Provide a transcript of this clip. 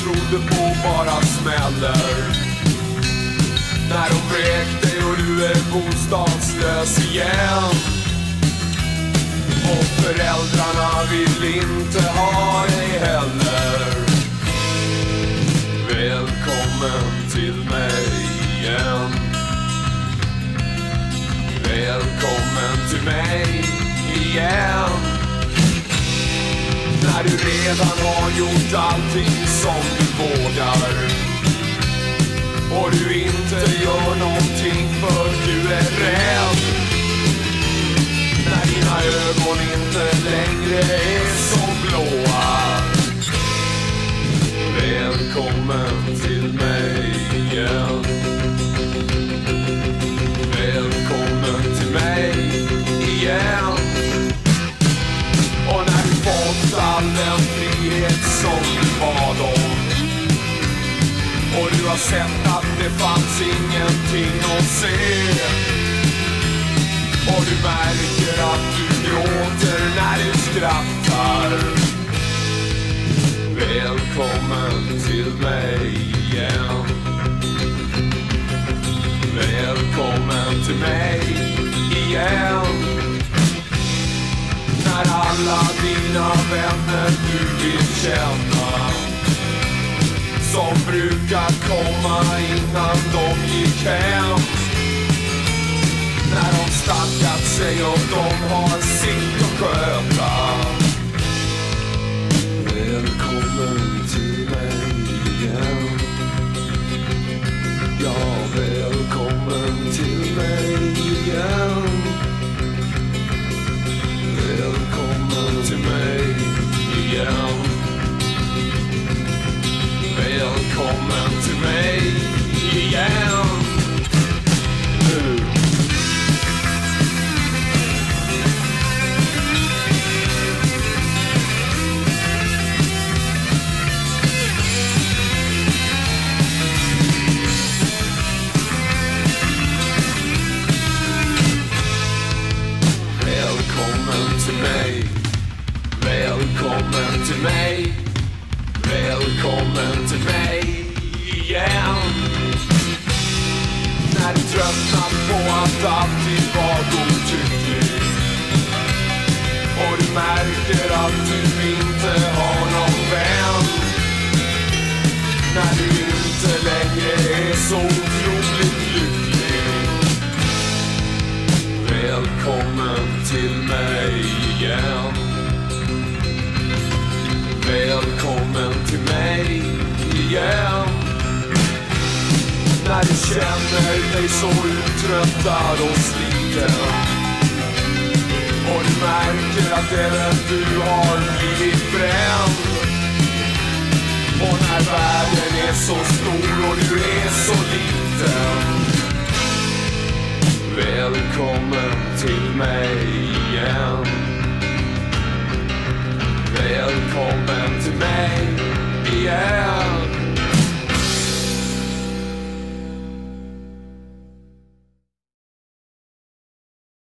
trodde på bara smäller. När de vräkt dig och du är bostadslös igen. Och föräldrarna vill inte ha dig heller. Välkommen till mig igen. Välkommen till mig igen. När du redan har gjort allting som du vågar. Och du inte gör någonting för du är rädd. När dina ögon inte längre är så blåa. Välkommen till mig igen. Välkommen till mig igen. Och när du fått all den frihet som du bad om. Och du har sett att det fanns ingenting att se. Och du märker att du gråter när du skrattar. Välkommen till mig igen. Välkommen till mig igen. När alla dina vänner du vill känna, som brukar komma innan de gick hem. När de stackat sig och de har sitt att sköta. Välkommen till mig igen. Ja, välkommen till mig igen. Välkommen till mig igen. Välkommen till mig igen. Nu. Välkommen till mig. Välkommen till mig. Välkommen till mig igen. När du tröttnat på att alltid vara godtycklig. Och du märker att du inte har någon vän. När du inte längre är så otroligt lycklig. Välkommen till mig igen. Välkommen till mig igen. När du känner dig så uttröttad och sliten. Och du märker att även du har blivit bränd. Och när världen är så stor och du är så liten. Välkommen till mig igen. Välkommen till mig igen.